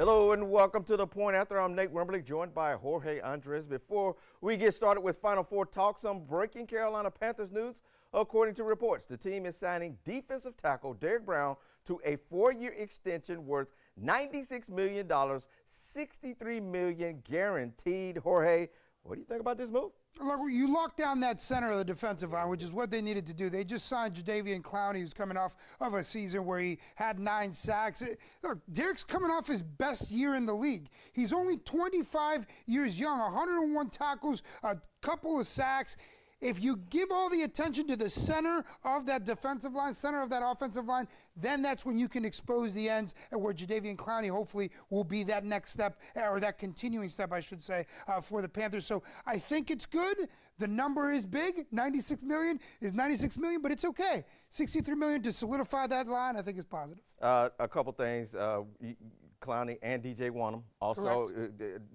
Hello and welcome to The Point After. I'm Nate Wembley, joined by Jorge Andres. Before we get started with Final Four talk, some breaking Carolina Panthers news. According to reports, the team is signing defensive tackle Derrick Brown to a 4-year extension worth $96 million, $63 million guaranteed. Jorge, what do you think about this move? Look, you lock down that center of the defensive line, which is what they needed to do. They just signed Jadeveon Clowney, who's coming off of a season where he had 9 sacks. Look, Derrick's coming off his best year in the league. He's only 25 years young, 101 tackles, a couple of sacks. If you give all the attention to the center of that defensive line, center of that offensive line, then that's when you can expose the ends, and where Jadeveon Clowney hopefully will be that next step, or that continuing step, I should say, for the Panthers. So I think it's good. The number is big. 96 million is 96 million, but it's okay. 63 million to solidify that line, I think is positive. A couple things. Clowney and DJ want him. Also,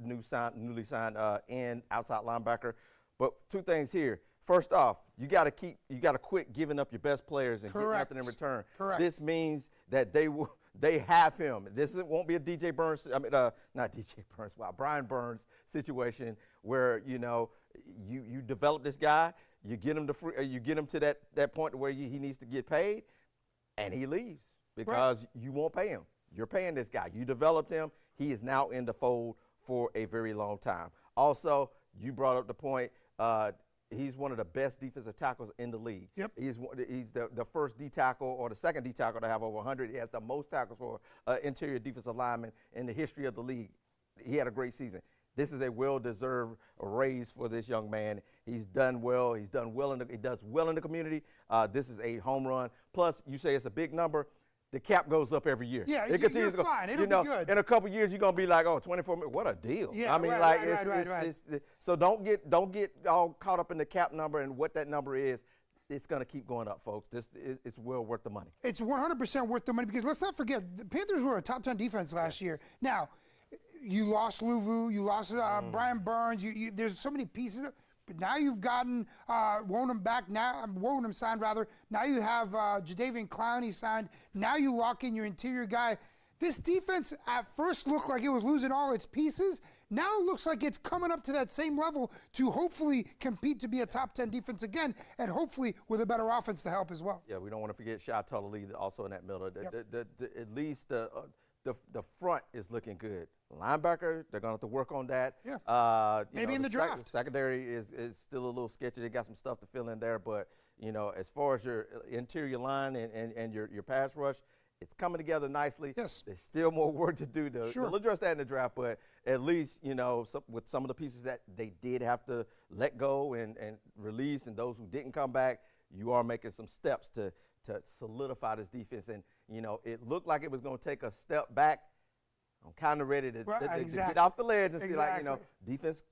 newly signed in outside linebacker. But 2 things here. First off, you got to quit giving up your best players and get nothing in return. Correct. This means that they have him. Won't be a DJ Burns. I mean, not DJ Burns. Wow, Brian Burns situation where you develop this guy, you get him to that point where he needs to get paid, and he leaves because you won't pay him. You're paying this guy. You developed him. He is now in the fold for a very long time. Also, you brought up the point. He's one of the best defensive tackles in the league. Yep. He's the first D tackle or the second D tackle to have over 100. He has the most tackles for interior defensive lineman in the history of the league. He had a great season. This is a well-deserved raise for this young man. He's done well. He does well in the community. This is a home run. Plus, you say it's a big number. The cap goes up every year. Yeah, you're fine. It'll be good. In a couple years, you're gonna be like, oh, 24 million. What a deal. Yeah, I mean, right. So don't get all caught up in the cap number and what that number is. It's gonna keep going up, folks. It's well worth the money. It's 100% worth the money, because let's not forget, the Panthers were a top 10 defense last year. Now, you lost Luvu, you lost Brian Burns. There's so many pieces. But now you've gotten Wonham back. Wonham signed rather. Now you have Jadeveon Clowney signed. Now you lock in your interior guy. This defense at first looked like it was losing all its pieces. Now it looks like it's coming up to that same level to hopefully compete to be a top 10 defense again, and hopefully with a better offense to help as well. Yeah, we don't want to forget Shai Tully also in that middle. Yep. At least the front is looking good. Linebacker, they're going to have to work on that. Yeah. Maybe in the draft. Secondary is still a little sketchy. They got some stuff to fill in there. But, as far as your interior line and your pass rush, it's coming together nicely. Yes. There's still more work to do. Sure. They'll address that in the draft. But at least, with some of the pieces that they did have to let go and release, and those who didn't come back, you are making some steps to solidify this defense. And, it looked like it was going to take a step back. I'm kind of ready to get off the ledge and see, defense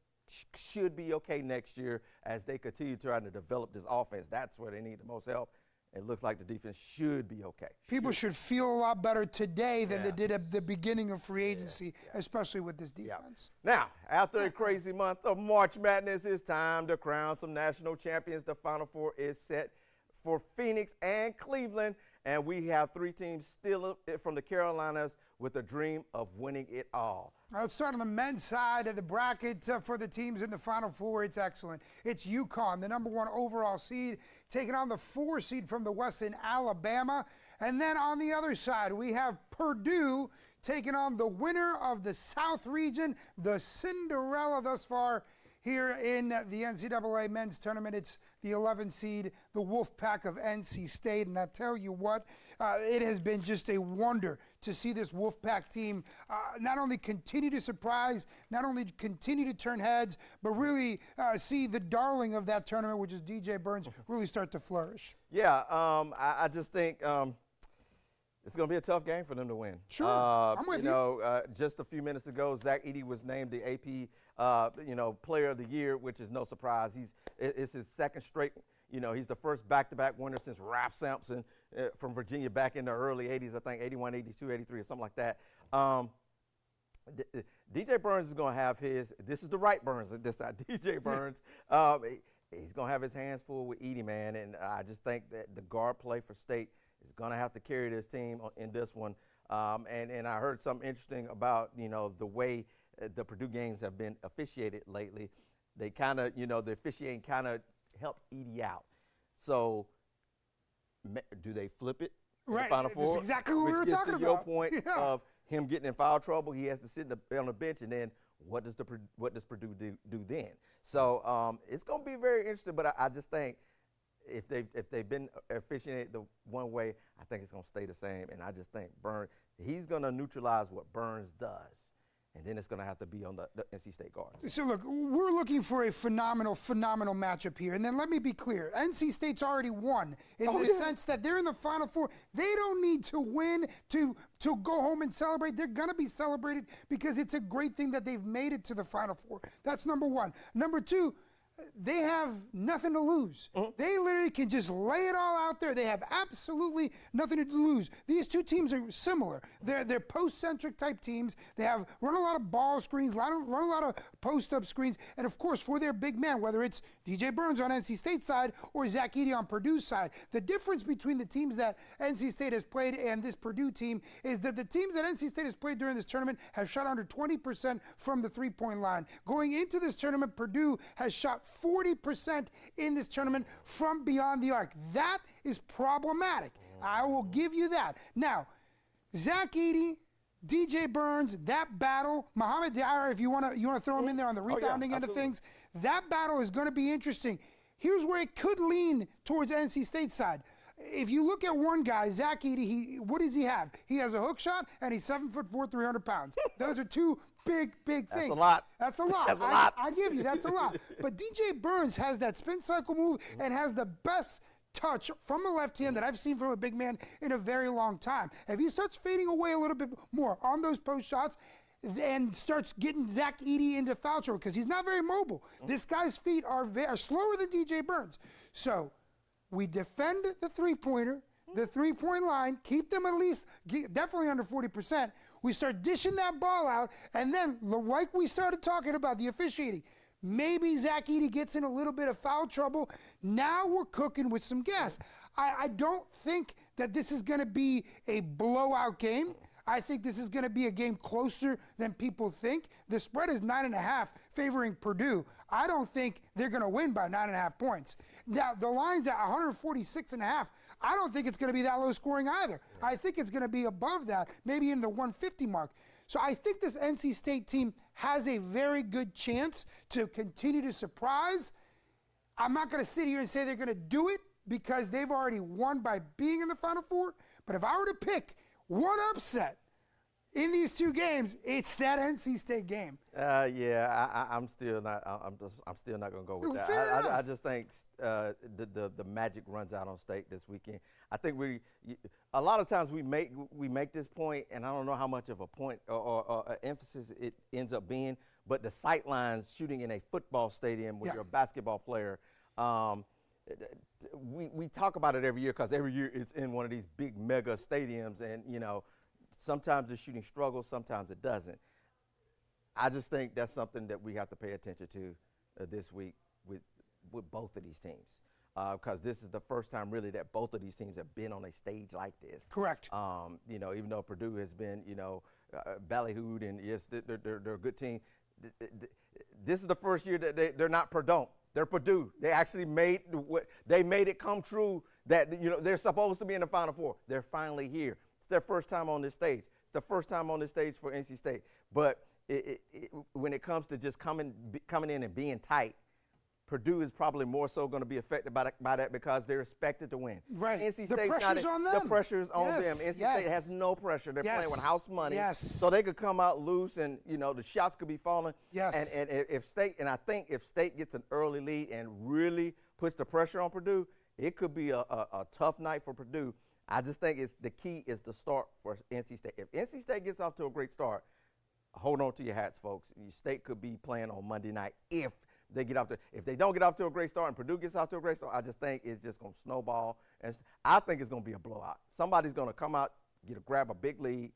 should be okay next year as they continue trying to develop this offense. That's where they need the most help. It looks like the defense should be okay. People should feel a lot better today than they did at the beginning of free agency, especially with this defense. Yeah. Now, after a crazy month of March Madness, it's time to crown some national champions. The Final Four is set for Phoenix and Cleveland, and we have 3 teams still from the Carolinas with a dream of winning it all. Let's start on the men's side of the bracket for the teams in the Final Four. It's excellent. It's UConn, the #1 overall seed, taking on the 4 seed from the West in Alabama. And then on the other side, we have Purdue taking on the winner of the South region, the Cinderella thus far here in the NCAA men's tournament. It's the 11 seed, the Wolfpack of NC State. And I tell you what, it has been just a wonder to see this Wolfpack team not only continue to surprise, not only continue to turn heads, but really see the darling of that tournament, which is DJ Burns, really start to flourish. Yeah, I just think it's going to be a tough game for them to win. Sure, I'm with you. Just a few minutes ago, Zach Edey was named the AP, Player of the Year, which is no surprise. It's his second straight. He's the first back-to-back winner since Ralph Sampson from Virginia back in the early 80s, I think 81, 82, 83, or something like that. DJ Burns is going to have this is the right Burns at this time, DJ Burns. He's going to have his hands full with Edey, man, and I just think that the guard play for State is going to have to carry this team in this one. And I heard something interesting about, the way the Purdue games have been officiated lately. They kind of, the officiating kind of helped Edey out. So do they flip it in Right. the Final Four? That's exactly what we were Which gets talking to your about. point Yeah. of him getting in foul trouble. He has to sit on the bench, and then what does Purdue do then? So it's going to be very interesting. But I just think if they've been officiated the one way, I think it's going to stay the same. And I just think he's going to neutralize what Burns does. And then it's going to have to be on the NC State guards. So, look, we're looking for a phenomenal matchup here. And then let me be clear. NC State's already won in the sense that they're in the Final Four. They don't need to win to go home and celebrate. They're going to be celebrated because it's a great thing that they've made it to the Final Four. That's number one. Number two, they have nothing to lose. They literally can just lay it all out there. They have absolutely nothing to lose. These two teams are similar. They're post-centric type teams. They run a lot of ball screens, run a lot of post-up screens, and of course for their big man, whether it's DJ Burns on NC State's side or Zach Edey on Purdue's side. The difference between the teams that NC State has played and this Purdue team is that the teams that NC State has played during this tournament have shot under 20% from the three-point line. Going into this tournament, Purdue has shot 40% in this tournament from beyond the arc. That is problematic. I will give you that. Now, Zach Edey, DJ Burns, that battle, Mohamed Diarra, if you want to throw him in there on the rebounding end of things, that battle is going to be interesting. Here's where it could lean towards NC State's side. If you look at one guy, Zach Edey, what does he have? He has a hook shot, and he's 7'4", 300 pounds. Those are two big things. That's a lot. That's a lot. That's a lot. I give you, that's a lot. But DJ Burns has that spin cycle move and has the best touch from a left hand that I've seen from a big man in a very long time. If he starts fading away a little bit more on those post shots and starts getting Zach Edey into foul trouble, because he's not very mobile. This guy's feet are slower than DJ Burns. So we defend the three-pointer, the three-point line, keep them at least definitely under 40%. We start dishing that ball out, and then, like we started talking about, the officiating, maybe Zach Edey gets in a little bit of foul trouble. Now we're cooking with some gas. I don't think that this is going to be a blowout game. I think this is going to be a game closer than people think. The spread is 9.5 favoring Purdue. I don't think they're going to win by 9.5 points. Now, the line's at 146.5. I don't think it's going to be that low scoring either. I think it's going to be above that, maybe in the 150 mark. So I think this NC State team has a very good chance to continue to surprise. I'm not going to sit here and say they're going to do it because they've already won by being in the Final Four. But if I were to pick one upset in these two games, it's that NC State game. I'm still not. I'm still not going to go with that. I just think the magic runs out on State this weekend. I think a lot of times we make this point, and I don't know how much of a point or emphasis it ends up being. But the sight lines shooting in a football stadium when you're a basketball player. We talk about it every year because every year it's in one of these big mega stadiums, and sometimes the shooting struggles, sometimes it doesn't. I just think that's something that we have to pay attention to this week with both of these teams, because this is the first time really that both of these teams have been on a stage like this. Correct. Even though Purdue has been ballyhooed, and yes, they're a good team. This is the first year that they're not Purdue. They're Purdue. They actually made it come true that they're supposed to be in the Final Four. They're finally here. It's their first time on this stage. It's the first time on this stage for NC State. But when it comes to just coming in and being tight, Purdue is probably more so going to be affected by that because they're expected to win. Right. NC The State's pressure's on them. The pressure's on them. Yes, NC yes. State has no pressure. They're playing with house money. Yes. So they could come out loose, and the shots could be falling. Yes. And I think if State gets an early lead and really puts the pressure on Purdue, it could be a tough night for Purdue. I just think the key is the start for NC State. If NC State gets off to a great start, hold on to your hats, folks. State could be playing on Monday night if they get off to. If they don't get off to a great start and Purdue gets off to a great start, I just think it's just going to snowball. And I think it's going to be a blowout. Somebody's going to come out, grab a big lead,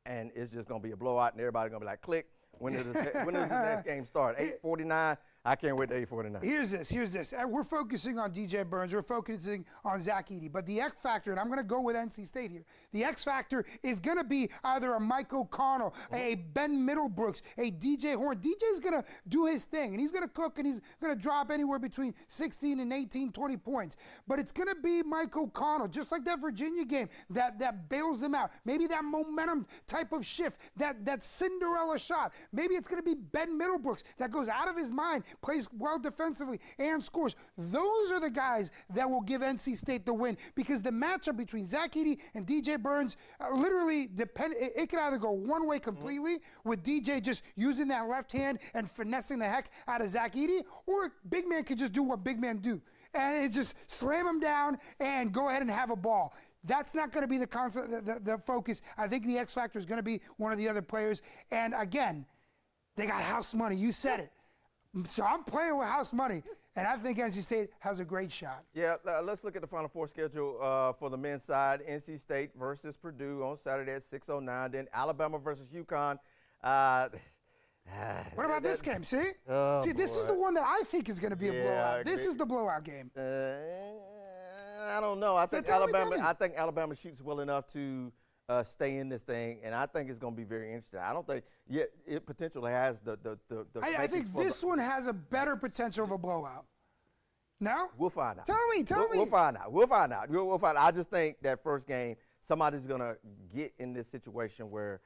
and it's just going to be a blowout, and everybody's going to be like, click. When does the next game start? 8:49. I can't wait to 8:49. Here's this. We're focusing on DJ Burns. We're focusing on Zach Edey. But the X factor, and I'm going to go with NC State here, the X factor is going to be either a Mike O'Connell, a Ben Middlebrooks, a DJ Horn. DJ's going to do his thing, and he's going to cook, and he's going to drop anywhere between 16 and 18, 20 points. But it's going to be Mike O'Connell, just like that Virginia game, that bails them out. Maybe that momentum type of shift, that Cinderella shot. Maybe it's going to be Ben Middlebrooks that goes out of his mind, plays well defensively, and scores. Those are the guys that will give NC State the win, because the matchup between Zach Edey and DJ Burns literally depend. It could either go one way completely, with DJ just using that left hand and finessing the heck out of Zach Edey, or big man could just do what big men do, and it just slam him down and go ahead and have a ball. That's not going to be the focus. I think the X factor is going to be one of the other players. And again, they got house money. You said it. So I'm playing with house money, and I think NC State has a great shot. Yeah, let's look at the Final Four schedule for the men's side. NC State versus Purdue on Saturday at 6:09. Then Alabama versus UConn. What about this game? See, this is the one that I think is going to be a blowout. This is the blowout game. I don't know. I think Alabama shoots well enough to stay in this thing, and I think it's going to be very interesting. I don't think it potentially has the I think this one has a better potential of a blowout. No? We'll find out. Tell me. We'll find out. We'll find out. I just think that first game, somebody's going to get in this situation where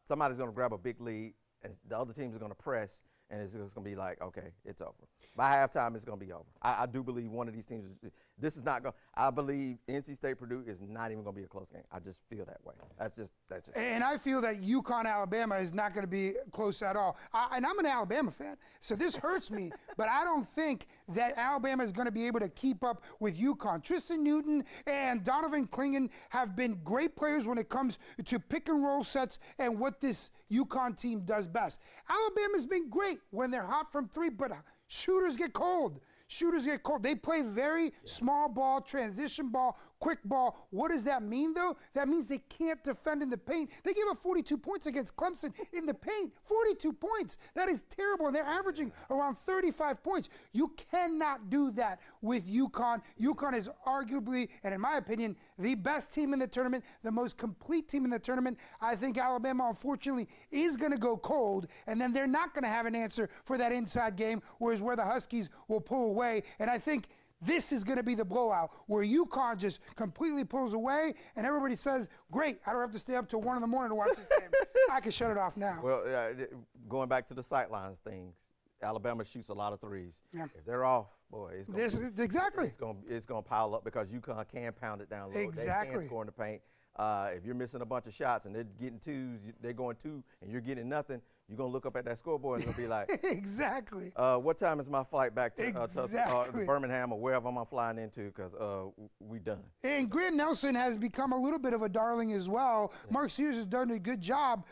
somebody's going to grab a big lead, and the other teams are going to press, and it's just going to be like, okay, it's over. By halftime, it's going to be over. I do believe one of these teams this is not going. I believe NC State Purdue is not even going to be a close game. I just feel that way. That's just. And I feel that UConn Alabama is not going to be close at all. And I'm an Alabama fan, so this hurts me. But I don't think that Alabama is going to be able to keep up with UConn. Tristan Newton and Donovan Clingan have been great players when it comes to pick and roll sets and what this UConn team does best. Alabama's been great when they're hot from three, but shooters get cold. They play very small ball, transition ball, quick ball. What does that mean, though? That means they can't defend in the paint. They gave up 42 points against Clemson in the paint. 42 points. That is terrible, and they're averaging around 35 points. You cannot do that with UConn. UConn is arguably, and in my opinion, the best team in the tournament, the most complete team in the tournament. I think Alabama, unfortunately, is going to go cold, and then they're not going to have an answer for that inside game, whereas where the Huskies will pull away. And I think this is going to be the blowout where UConn just completely pulls away and everybody says, great, I don't have to stay up till 1 in the morning to watch this game. I can shut it off now. Well, going back to the sightlines things, Alabama shoots a lot of threes. Yeah. If they're off, boy, exactly. It's going to pile up because UConn can pound it down low. Exactly. They can score in the paint. If you're missing a bunch of shots and they're getting twos, they're going two, and you're geting nothing, you're going to look up at that scoreboard and you'll be like, exactly. What time is my flight back to Birmingham or wherever I'm flying into, because we done. And Grant Nelson has become a little bit of a darling as well. Yeah. Mark Sears has done a good job.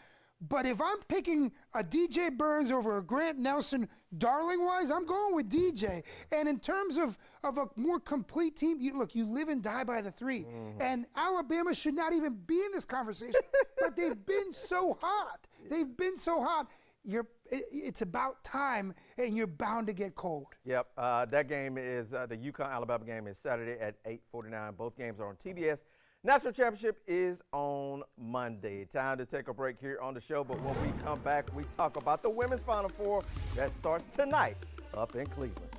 But if I'm picking a DJ Burns over a Grant Nelson, darling-wise, I'm going with DJ. And in terms of a more complete team, you live and die by the three. Mm-hmm. And Alabama should not even be in this conversation. But they've been so hot. They've been so hot. It's about time, and you're bound to get cold. Yep. That game is the UConn-Alabama game is Saturday at 8:49. Both games are on TBS. National Championship is on Monday. Time to take a break here on the show, but when we come back, we talk about the Women's Final Four that starts tonight up in Cleveland.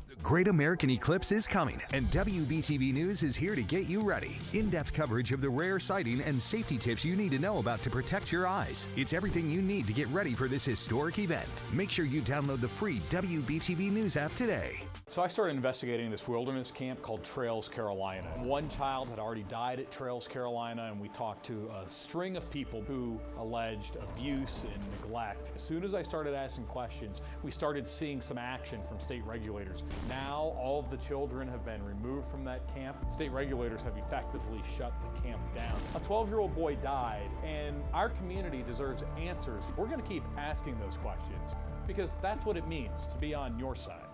The Great American Eclipse is coming, and WBTV News is here to get you ready. In-depth coverage of the rare sighting and safety tips you need to know about to protect your eyes. It's everything you need to get ready for this historic event. Make sure you download the free WBTV News app today. So I started investigating this wilderness camp called Trails Carolina. One child had already died at Trails Carolina, and we talked to a string of people who alleged abuse and neglect. As soon as I started asking questions, we started seeing some action from state regulators. Now all of the children have been removed from that camp. State regulators have effectively shut the camp down. A 12-year-old boy died, and our community deserves answers. We're going to keep asking those questions because that's what it means to be on your side.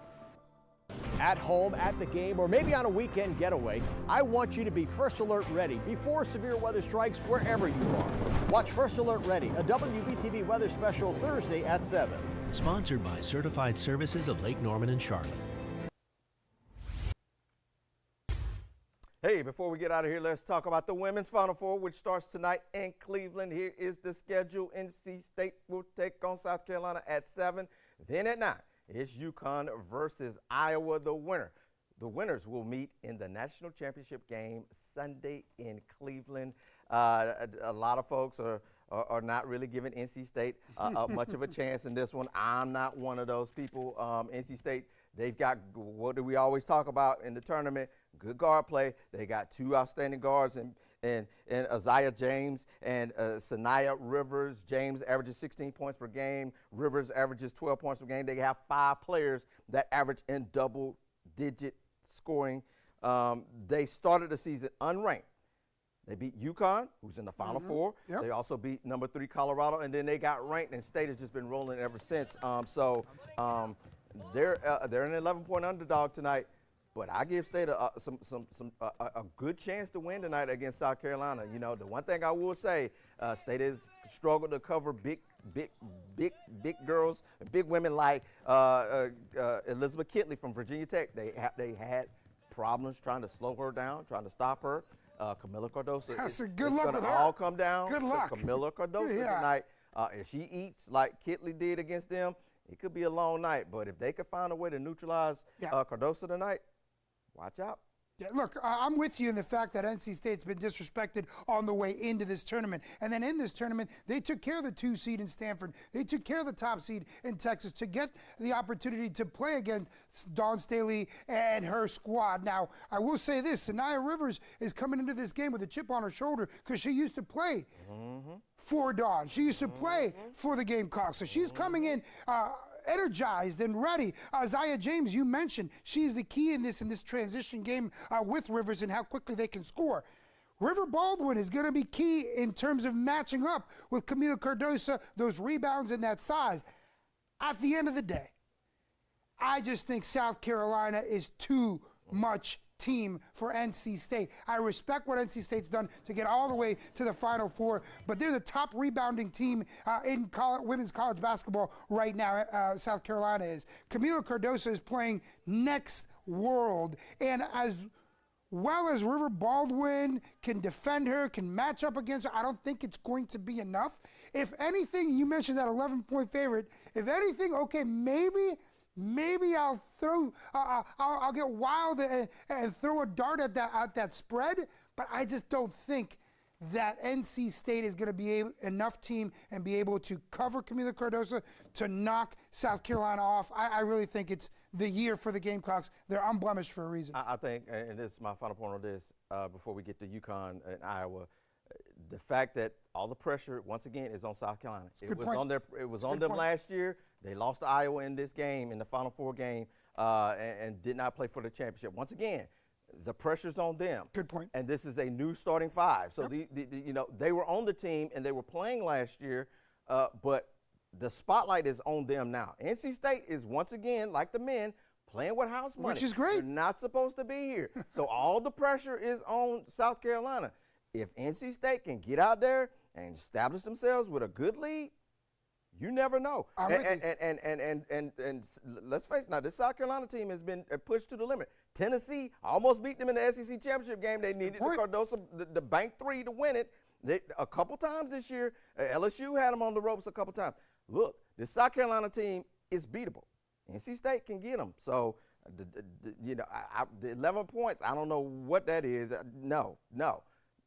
At home, at the game, or maybe on a weekend getaway, I want you to be First Alert ready before severe weather strikes wherever you are. Watch First Alert Ready, a WBTV weather special Thursday at 7. Sponsored by Certified Services of Lake Norman and Charlotte. Hey, before we get out of here, let's talk about the women's Final Four, which starts tonight in Cleveland. Here is the schedule. NC State will take on South Carolina at 7. Then at 9, it's UConn versus Iowa. The winners will meet in the national championship game Sunday in Cleveland. A lot of folks are not really giving NC State much of a chance in this one. I'm not one of those people. NC State, they've got, what do we always talk about in the tournament? Good guard play. They got 2 outstanding guards and Isaiah James and Sanaya Rivers. James averages 16 points per game. Rivers averages 12 points per game. They have 5 players that average in double-digit scoring. They started the season unranked. They beat UConn, who's in the Final Four. Yep. They also beat number 3 Colorado, and then they got ranked, and State has just been rolling ever since. They're an 11-point underdog tonight. But I give State a good chance to win tonight against South Carolina. You know, the one thing I will say, State has struggled to cover big girls, big women like Elizabeth Kitley from Virginia Tech. They had problems trying to slow her down, trying to stop her. Camila Cardoso. That's a good luck going with to her. all come down Good to luck. Camila Cardoso tonight. If she eats like Kitley did against them, it could be a long night. But if they could find a way to neutralize Cardoso tonight, watch out. Yeah, look, I'm with you in the fact that NC State's been disrespected on the way into this tournament. And then in this tournament, they took care of the 2 seed in Stanford. They took care of the top seed in Texas to get the opportunity to play against Dawn Staley and her squad. Now, I will say this, Sanaya Rivers is coming into this game with a chip on her shoulder because she used to play for Dawn. She used to play for the Gamecocks. So she's coming in energized and ready. Isaiah James, you mentioned, she's the key in this transition game with Rivers and how quickly they can score. River Baldwin is going to be key in terms of matching up with Camila Cardoso, those rebounds and that size. At the end of the day, I just think South Carolina is too much team for NC State. I respect what NC State's done to get all the way to the Final Four, but they're the top rebounding team in women's college basketball right now. South Carolina is. Camila Cardoso is playing next world, and as well as River Baldwin can defend her, can match up against her, I don't think it's going to be enough. If anything, you mentioned that 11-point favorite. If anything, okay, maybe I'll throw, I'll get wild and throw a dart at that spread, but I just don't think that NC State is going to be enough team and be able to cover Camila Cardoso to knock South Carolina off. I really think it's the year for the Gamecocks. They're unblemished for a reason. I think, and this is my final point on this, before we get to UConn and Iowa, the fact that all the pressure, once again, is on South Carolina. It was on them last year. They lost to Iowa in this game, in the Final Four game, and did not play for the championship. Once again, the pressure's on them. Good point. And this is a new starting 5. So, they were on the team, and they were playing last year, but the spotlight is on them now. NC State is, once again, like the men, playing with house money. Which is great. They're not supposed to be here. So all the pressure is on South Carolina. If NC State can get out there and establish themselves with a good lead, you never know. And let's face it now, this South Carolina team has been pushed to the limit. Tennessee almost beat them in the SEC championship game. They needed the Cardoso, the bank 3 to win it. A couple times this year, LSU had them on the ropes a couple times. Look, this South Carolina team is beatable. NC State can get them. So, the 11 points, I don't know what that is. No.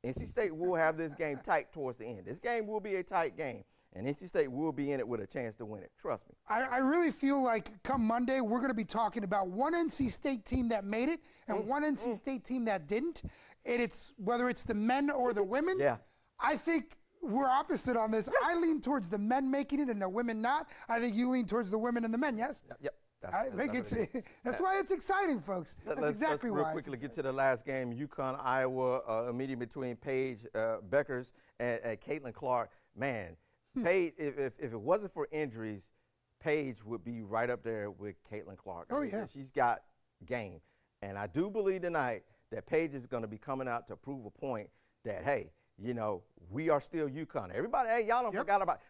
NC State will have this game tight towards the end. This game will be a tight game, and NC State will be in it with a chance to win it. Trust me. I really feel like come Monday, we're going to be talking about one NC State team that made it and one NC State team that didn't. And it's whether it's the men or the women. Yeah. I think we're opposite on this. I lean towards the men making it and the women not. I think you lean towards the women and the men, yes? Yep. That's why it's exciting, folks. That's exactly why. Let's real quickly get to the last game. UConn, Iowa, a meeting between Paige Beckers and Caitlin Clark. Man, Paige, if it wasn't for injuries, Paige would be right up there with Caitlin Clark. Oh, yeah. She's got game. And I do believe tonight that Paige is going to be coming out to prove a point that, hey, you know, we are still UConn. Everybody, hey, y'all don't forgot about,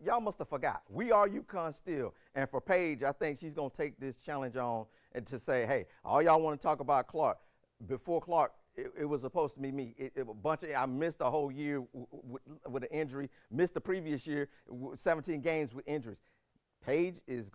y'all must have forgot. We are UConn still. And for Paige, I think she's going to take this challenge on and to say, hey, all y'all want to talk about Clark. Before Clark, it was supposed to be me. I missed a whole year with an injury, missed the previous year, 17 games with injuries. Paige is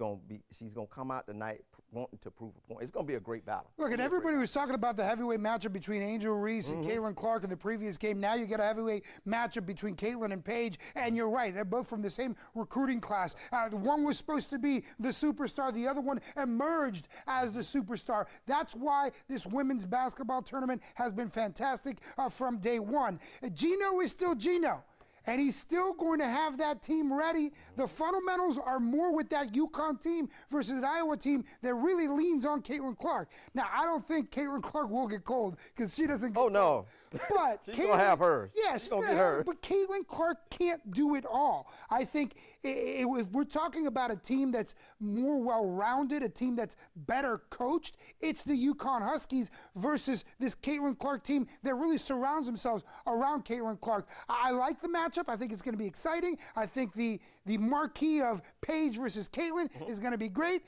she's going to come out tonight wanting to prove a point. It's going to be a great battle. Look, and everybody was talking about the heavyweight matchup between Angel Reese and Caitlin Clark in the previous game. Now you get a heavyweight matchup between Caitlin and Paige, and you're right. They're both from the same recruiting class. The one was supposed to be the superstar. The other one emerged as the superstar. That's why this women's basketball tournament has been fantastic from day one. Gino is still Gino. And he's still going to have that team ready. The fundamentals are more with that UConn team versus an Iowa team that really leans on Caitlin Clark. Now, I don't think Caitlin Clark will get cold because she doesn't get cold. No. But she's going to have hers. Yeah, she's going to get hers. But Caitlin Clark can't do it all. I think if we're talking about a team that's more well-rounded, a team that's better coached, it's the UConn Huskies versus this Caitlin Clark team that really surrounds themselves around Caitlin Clark. I like the matchup. I think it's going to be exciting. I think the marquee of Paige versus Caitlin is going to be great.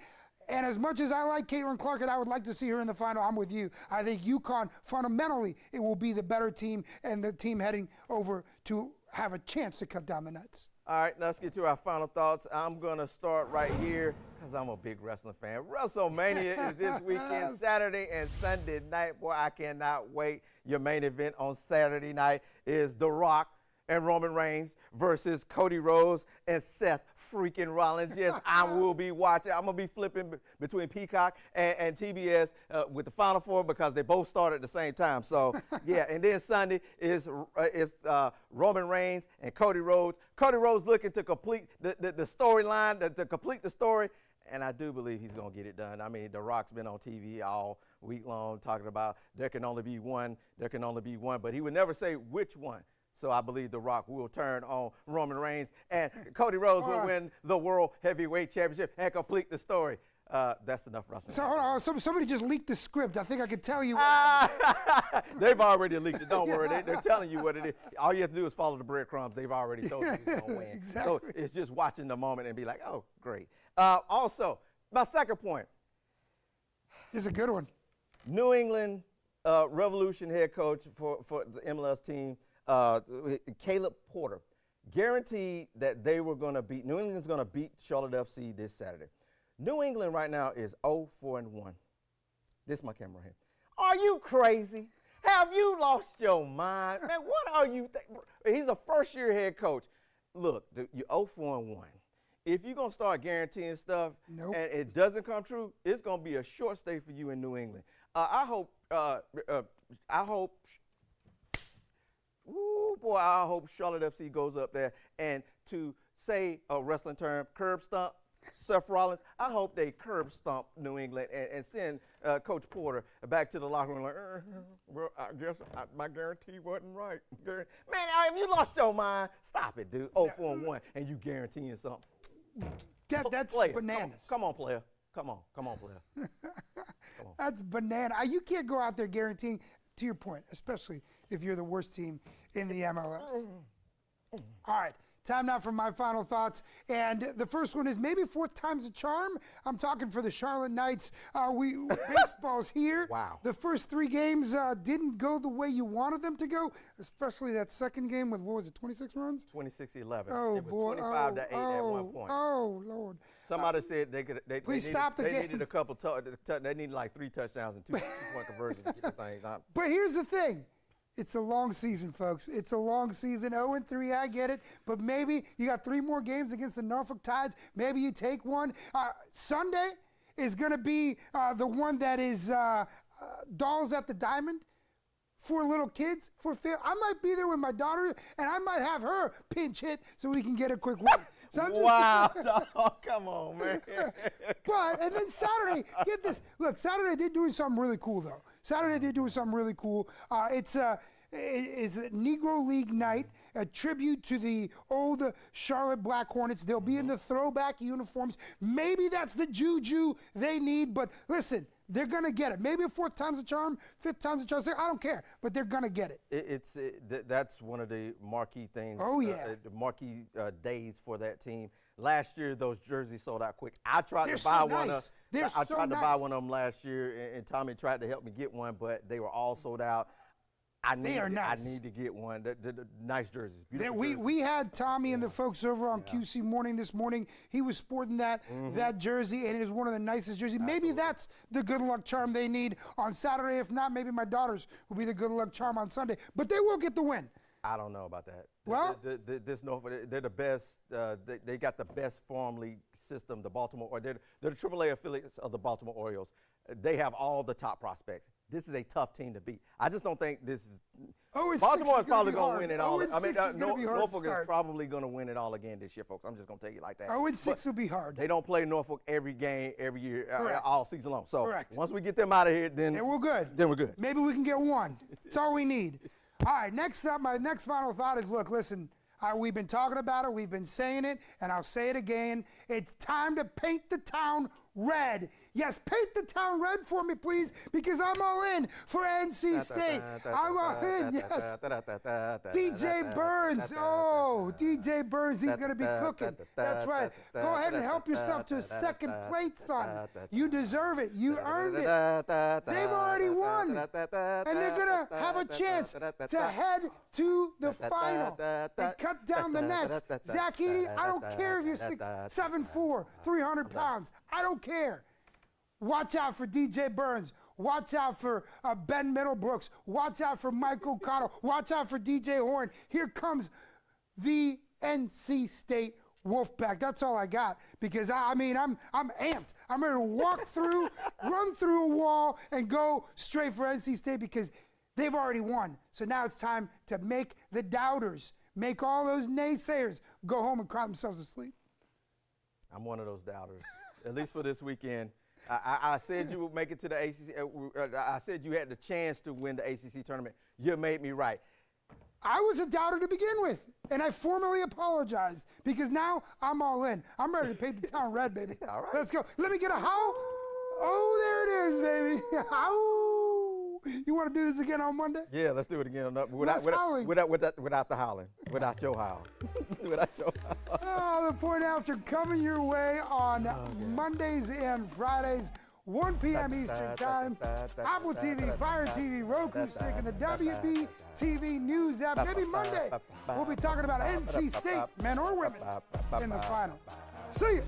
And as much as I like Caitlin Clark and I would like to see her in the final, I'm with you. I think UConn, fundamentally, it will be the better team and the team heading over to have a chance to cut down the nets. All right, let's get to our final thoughts. I'm going to start right here because I'm a big wrestling fan. WrestleMania is this weekend, Saturday and Sunday night. Boy, I cannot wait. Your main event on Saturday night is The Rock and Roman Reigns versus Cody Rhodes and Seth freaking Rollins. Yes, I will be watching. I'm going to be flipping between Peacock and TBS with the Final Four because they both start at the same time. So, yeah, and then Sunday is Roman Reigns and Cody Rhodes. Cody Rhodes looking to complete the storyline, to complete the story, and I do believe he's going to get it done. I mean, The Rock's been on TV all week long talking about there can only be one, but he would never say which one. So I believe The Rock will turn on Roman Reigns and Cody Rhodes will win the World Heavyweight Championship and complete the story. That's enough wrestling. So hold on, somebody just leaked the script. I think I could tell you. They've already leaked it. Don't worry, they're telling you what it is. All you have to do is follow the breadcrumbs. They've already told you who's going to win. Exactly. So it's just watching the moment and be like, oh, great. Also, my second point. This is a good one. New England Revolution head coach for the MLS team, Caleb Porter, guaranteed that they were going to beat, New England's going to beat Charlotte FC this Saturday. New England right now is 0-4-1. This is my camera here. Are you crazy? Have you lost your mind? Man, what are you He's a first-year head coach. Look, you're 0-4-1. If you're going to start guaranteeing stuff and it doesn't come true, it's going to be a short stay for you in New England. I hope Charlotte FC goes up there and to say a wrestling term, curb stomp Seth Rollins. I hope they curb stomp New England and send Coach Porter back to the locker room like, well, I guess my guarantee wasn't right. Man, have you lost your mind? Stop it, dude. 0-4-1 and you guaranteeing something. That's player, bananas. Come on, player. Come on, player. Come on. That's banana. You can't go out there guaranteeing, to your point, especially if you're the worst team in the MLS. All right, time now for my final thoughts. And the first one is maybe fourth time's a charm. I'm talking for the Charlotte Knights. Baseball's here. Wow. The first three games didn't go the way you wanted them to go, especially that second game with, what was it, 26 runs? 26-11. Oh, it was boy. 25-8 at one point. Oh, Lord. Somebody said they needed a couple. They needed like 3 touchdowns and 2-point conversions to get the thing out. But here's the thing. It's a long season, folks. It's a long season. 0-3, I get it. But maybe you got 3 more games against the Norfolk Tides. Maybe you take one. Sunday is going to be the one that is Dolls at the Diamond for little kids. I might be there with my daughter, and I might have her pinch hit so we can get a quick win. So wow, dog, come on, man. And then Saturday, get this. Look, Saturday they're doing something really cool, though. It's a Negro League night, a tribute to the old Charlotte Black Hornets. They'll be in the throwback uniforms. Maybe that's the juju they need. But listen, they're going to get it. Maybe a fourth time's a charm, fifth time's a charm. I don't care, but they're going to get it. That's one of the marquee things. Oh, yeah. The marquee days for that team. Last year, those jerseys sold out quick. I tried They're to buy so one. nice. I tried to buy one of them last year, and Tommy tried to help me get one, but they were all sold out. They are nice. I need to get one. The nice jerseys. We had Tommy and the folks over on QC Morning this morning. He was sporting that jersey, and it is one of the nicest jerseys. Maybe that's the good luck charm they need on Saturday. If not, maybe my daughters will be the good luck charm on Sunday. But they will get the win. I don't know about that. Well, this Norfolk, they're the best. They got the best farm league system. The Baltimore, or they're the AAA affiliates of the Baltimore Orioles. They have all the top prospects. This is a tough team to beat. I just don't think this is. Baltimore is probably going to win it all. I mean, Norfolk is probably going to win it all again this year, folks. I'm just going to tell you like that. 0-6 will be hard. They don't play Norfolk every game, every year, all season long. So Correct. once we get them out of here, then we're good. Then we're good. Maybe we can get one. That's all we need. All right, next up, my next final thought is, look, listen, we've been talking about it, we've been saying it, and I'll say it again. It's time to paint the town red. Yes, paint the town red for me, please, because I'm all in for NC State. I'm all in, yes. DJ Burns, DJ Burns, he's going to be cooking. That's right. Go ahead and help yourself to a second plate, son. You deserve it. You earned it. They've already won, and they're going to have a chance to head to the final and cut down the nets. Zach Edey, I don't care if you're 6'7", 300 pounds. I don't care. Watch out for DJ Burns. Watch out for Ben Middlebrooks. Watch out for Mike O'Connell. Watch out for DJ Horn. Here comes the NC State Wolfpack. That's all I got, because I'm amped. I'm ready to walk through, run through a wall, and go straight for NC State, because they've already won. So now it's time to make the doubters, make all those naysayers go home and cry themselves to sleep. I'm one of those doubters, at least for this weekend. I said you would make it to the ACC. I said you had the chance to win the ACC tournament. You made me right. I was a doubter to begin with, and I formally apologized, because now I'm all in. I'm ready to paint the town red, baby. All right. Let's go. Let me get a howl. Oh, there it is, baby. Howl. You want to do this again on Monday? Yeah, let's do it again. Without the howling. Without the howling. Without your howl. Without your howl. Oh, the point after coming your way on Mondays and Fridays, 1 p.m. Eastern Time. Apple TV, Fire TV, Roku Stick, and the WBTV News app. Maybe Monday we'll be talking about NC State, men or women, in the final. See ya.